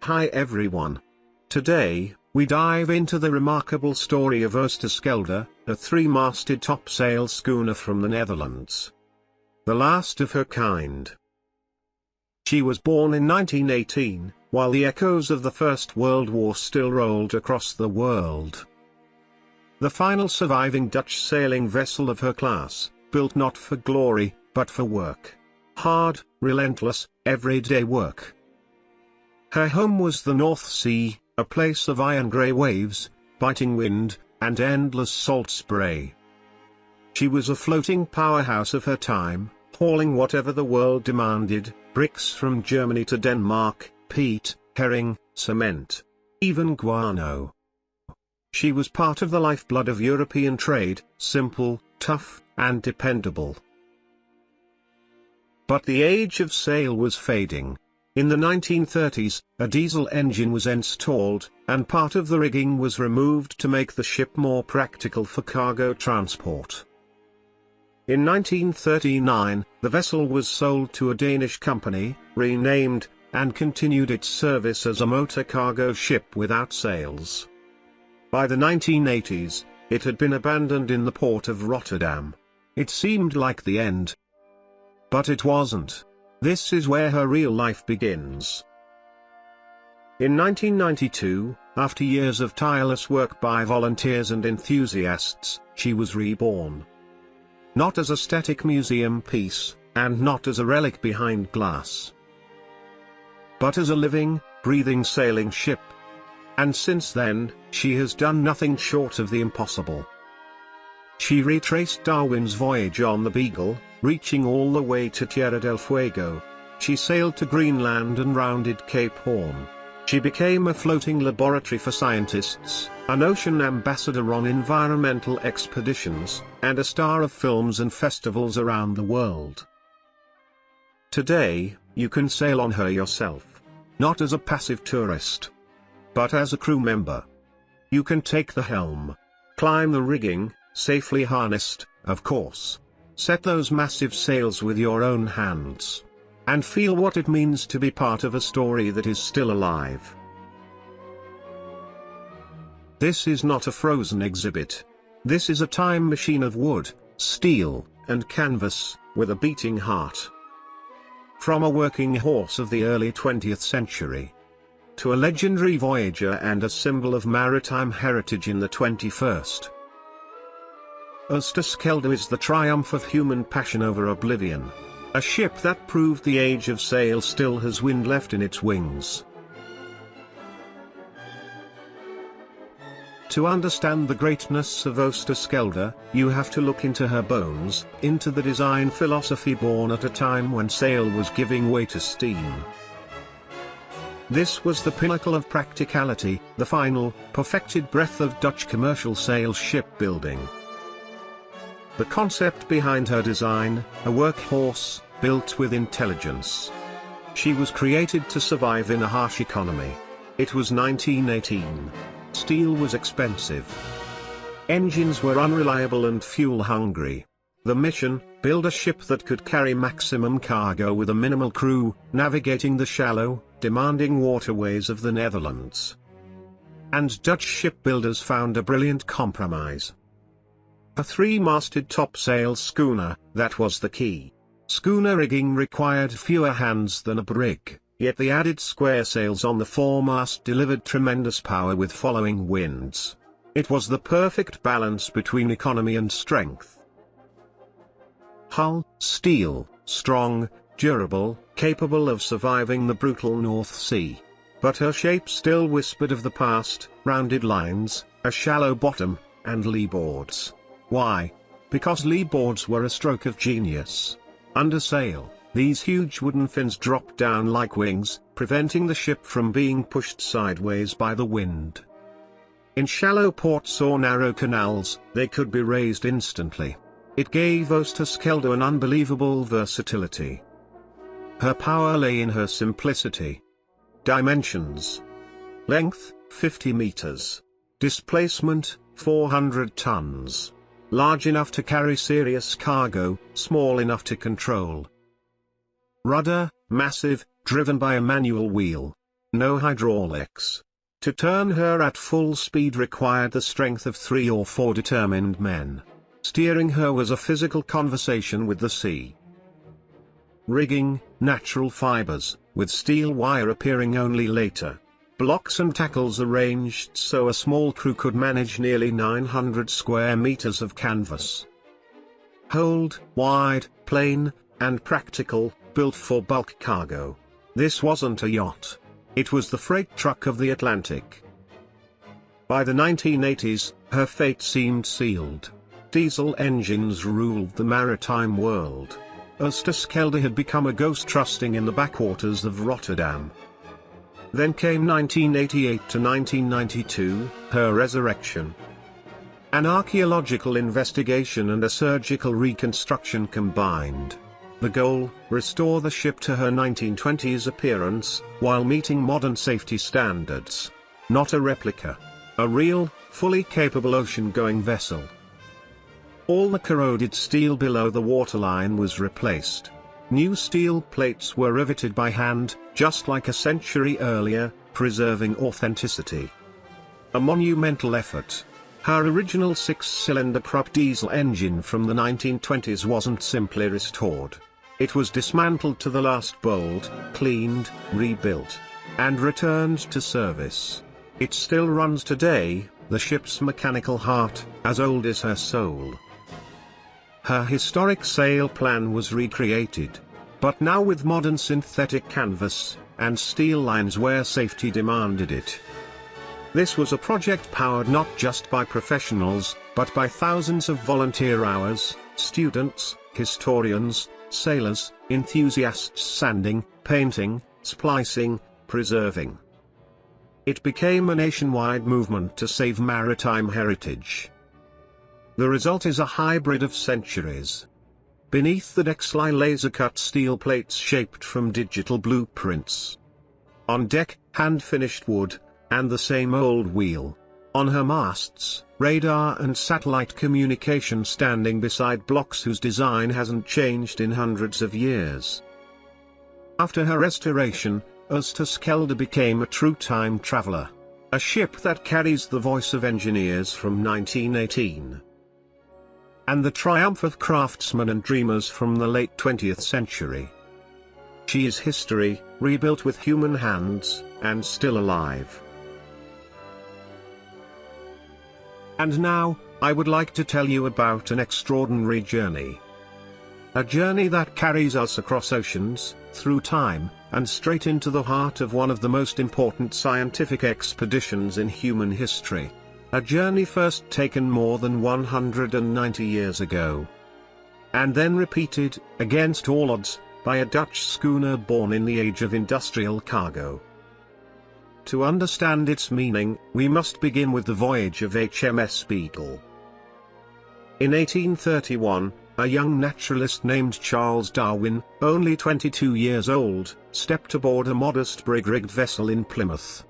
Hi everyone. Today, we dive into the remarkable story of Oosterschelde, a three-masted topsail schooner from the Netherlands. The last of her kind. She was born in 1918, while the echoes of the First World War still rolled across the world. The final surviving Dutch sailing vessel of her class, built not for glory, but for work. Hard, relentless, everyday work. Her home was the North Sea, a place of iron-grey waves, biting wind, and endless salt spray. She was a floating powerhouse of her time, hauling whatever the world demanded, bricks from Germany to Denmark, peat, herring, cement, even guano. She was part of the lifeblood of European trade, simple, tough, and dependable. But the age of sail was fading. In the 1930s, a diesel engine was installed, and part of the rigging was removed to make the ship more practical for cargo transport. In 1939, the vessel was sold to a Danish company, renamed, and continued its service as a motor cargo ship without sails. By the 1980s, it had been abandoned in the port of Rotterdam. It seemed like the end. But it wasn't. This is where her real life begins. In 1992, after years of tireless work by volunteers and enthusiasts, she was reborn. Not as a static museum piece, and not as a relic behind glass, but as a living, breathing sailing ship. And since then, she has done nothing short of the impossible. She retraced Darwin's voyage on the Beagle, reaching all the way to Tierra del Fuego. She sailed to Greenland and rounded Cape Horn. She became a floating laboratory for scientists, an ocean ambassador on environmental expeditions, and a star of films and festivals around the world. Today, you can sail on her yourself. Not as a passive tourist, but as a crew member. You can take the helm, climb the rigging, safely harnessed, of course. Set those massive sails with your own hands. And feel what it means to be part of a story that is still alive. This is not a frozen exhibit. This is a time machine of wood, steel, and canvas, with a beating heart. From a working horse of the early 20th century, to a legendary voyager and a symbol of maritime heritage in the 21st. Oosterschelde is the triumph of human passion over oblivion. A ship that proved the age of sail still has wind left in its wings. To understand the greatness of Oosterschelde, you have to look into her bones, into the design philosophy born at a time when sail was giving way to steam. This was the pinnacle of practicality, the final, perfected breath of Dutch commercial sail shipbuilding. The concept behind her design, a workhorse, built with intelligence. She was created to survive in a harsh economy. It was 1918. Steel was expensive. Engines were unreliable and fuel-hungry. The mission, build a ship that could carry maximum cargo with a minimal crew, navigating the shallow, demanding waterways of the Netherlands. And Dutch shipbuilders found a brilliant compromise. A three-masted topsail schooner, that was the key. Schooner rigging required fewer hands than a brig, yet the added square sails on the foremast delivered tremendous power with following winds. It was the perfect balance between economy and strength. Hull, steel, strong, durable, capable of surviving the brutal North Sea. But her shape still whispered of the past, rounded lines, a shallow bottom, and lee boards. Why? Because lee boards were a stroke of genius. Under sail, these huge wooden fins dropped down like wings, preventing the ship from being pushed sideways by the wind. In shallow ports or narrow canals, they could be raised instantly. It gave Oosterschelde an unbelievable versatility. Her power lay in her simplicity. Dimensions. Length, 50 meters. Displacement, 400 tons. Large enough to carry serious cargo, small enough to control. Rudder, massive, driven by a manual wheel. no hydraulics. To turn her at full speed required the strength of 3 or 4 determined men. Steering her was a physical conversation with the sea. Rigging, natural fibers, with steel wire appearing only later. Blocks and tackles arranged so a small crew could manage nearly 900 square meters of canvas. Hold, wide, plain, and practical, built for bulk cargo. This wasn't a yacht. It was the freight truck of the Atlantic. By the 1980s, her fate seemed sealed. Diesel engines ruled the maritime world. Oosterschelde had become a ghost trusting in the backwaters of Rotterdam. Then came 1988 to 1992, her resurrection. An archaeological investigation and a surgical reconstruction combined. The goal, restore the ship to her 1920s appearance, while meeting modern safety standards. Not a replica. A real, fully capable ocean-going vessel. All the corroded steel below the waterline was replaced. New steel plates were riveted by hand, just like a century earlier, preserving authenticity. A monumental effort. Her original 6-cylinder Krupp diesel engine from the 1920s wasn't simply restored. It was dismantled to the last bolt, cleaned, rebuilt, and returned to service. It still runs today, the ship's mechanical heart, as old as her soul. Her historic sail plan was recreated, but now with modern synthetic canvas, and steel lines where safety demanded it. This was a project powered not just by professionals, but by thousands of volunteer hours, students, historians, sailors, enthusiasts sanding, painting, splicing, preserving. It became a nationwide movement to save maritime heritage. The result is a hybrid of centuries. Beneath the decks lie laser-cut steel plates shaped from digital blueprints. On deck, hand-finished wood, and the same old wheel. On her masts, radar and satellite communication standing beside blocks whose design hasn't changed in hundreds of years. After her restoration, Oosterschelde became a true time traveler. A ship that carries the voice of engineers from 1918. And the triumph of craftsmen and dreamers from the late 20th century. She is history, rebuilt with human hands, and still alive. And now, I would like to tell you about an extraordinary journey. A journey that carries us across oceans, through time, and straight into the heart of one of the most important scientific expeditions in human history. A journey first taken more than 190 years ago. And then repeated, against all odds, by a Dutch schooner born in the age of industrial cargo. To understand its meaning, we must begin with the voyage of HMS Beagle. In 1831, a young naturalist named Charles Darwin, only 22 years old, stepped aboard a modest brig-rigged vessel in Plymouth.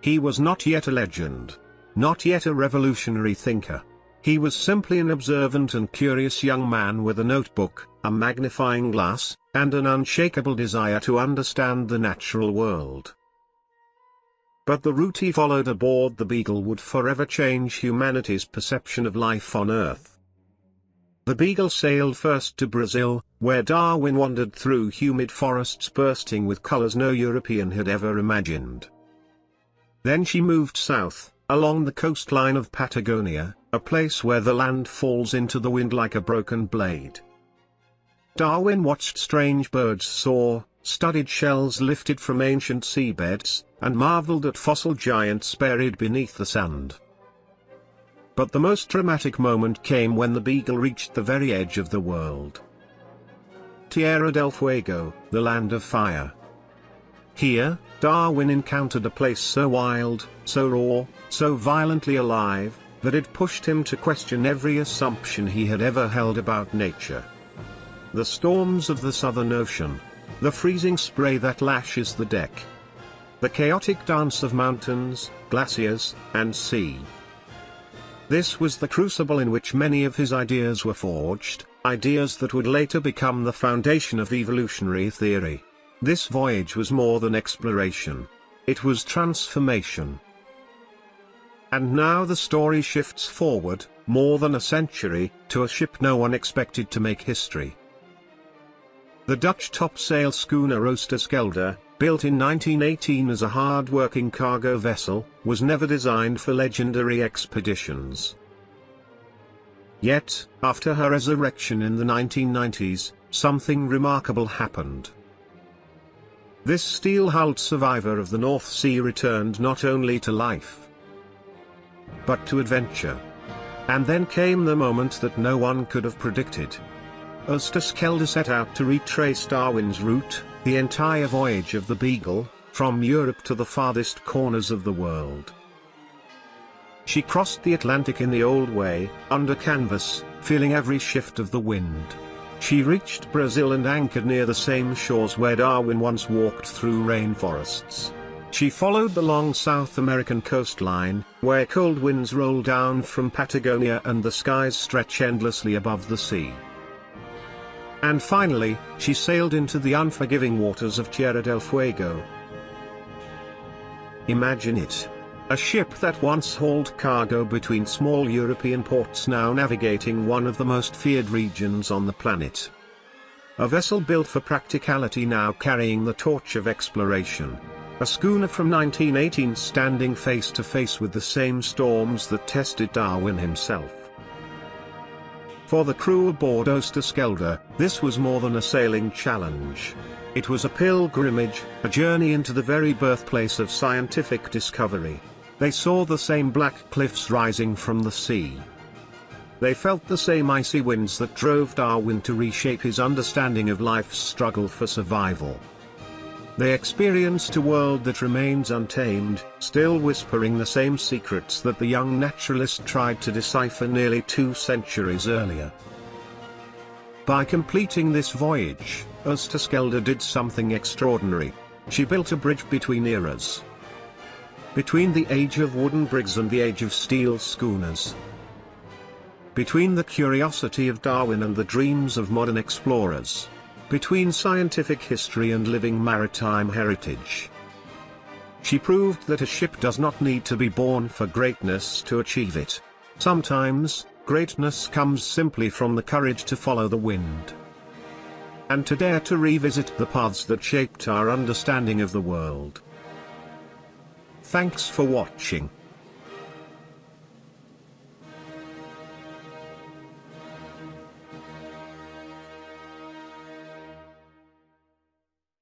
He was not yet a legend. Not yet a revolutionary thinker. He was simply an observant and curious young man with a notebook, a magnifying glass, and an unshakable desire to understand the natural world. But the route he followed aboard the Beagle would forever change humanity's perception of life on Earth. The Beagle sailed first to Brazil, where Darwin wandered through humid forests bursting with colors no European had ever imagined. Then she moved south, along the coastline of Patagonia, a place where the land falls into the wind like a broken blade. Darwin watched strange birds soar, studied shells lifted from ancient seabeds, and marveled at fossil giants buried beneath the sand. But the most dramatic moment came when the Beagle reached the very edge of the world. Tierra del Fuego, the land of fire. Here, Darwin encountered a place so wild, so raw, so violently alive, that it pushed him to question every assumption he had ever held about nature. The storms of the Southern Ocean. The freezing spray that lashes the deck. The chaotic dance of mountains, glaciers, and sea. This was the crucible in which many of his ideas were forged, ideas that would later become the foundation of evolutionary theory. This voyage was more than exploration. it was transformation. And now the story shifts forward, more than a century, to a ship no one expected to make history. The Dutch topsail schooner Oosterschelde, built in 1918 as a hard-working cargo vessel, was never designed for legendary expeditions. Yet, after her resurrection in the 1990s, something remarkable happened. This steel-hulled survivor of the North Sea returned not only to life, but to adventure. And then came the moment that no one could have predicted. Oosterschelde set out to retrace Darwin's route, the entire voyage of the Beagle, from Europe to the farthest corners of the world. She crossed the Atlantic in the old way, under canvas, feeling every shift of the wind. She reached Brazil and anchored near the same shores where Darwin once walked through rainforests. She followed the long South American coastline, where cold winds roll down from Patagonia and the skies stretch endlessly above the sea. And finally, she sailed into the unforgiving waters of Tierra del Fuego. Imagine it. A ship that once hauled cargo between small European ports now navigating one of the most feared regions on the planet. A vessel built for practicality now carrying the torch of exploration. A schooner from 1918 standing face to face with the same storms that tested Darwin himself. For the crew aboard Oosterschelde, this was more than a sailing challenge. It was a pilgrimage, a journey into the very birthplace of scientific discovery. They saw the same black cliffs rising from the sea. They felt the same icy winds that drove Darwin to reshape his understanding of life's struggle for survival. They experienced a world that remains untamed, still whispering the same secrets that the young naturalist tried to decipher nearly 2 centuries earlier. By completing this voyage, Oosterschelde did something extraordinary. She built a bridge between eras. Between the age of wooden brigs and the age of steel schooners. Between the curiosity of Darwin and the dreams of modern explorers. Between scientific history and living maritime heritage. She proved that a ship does not need to be born for greatness to achieve it. Sometimes, greatness comes simply from the courage to follow the wind. And to dare to revisit the paths that shaped our understanding of the world. Thanks for watching.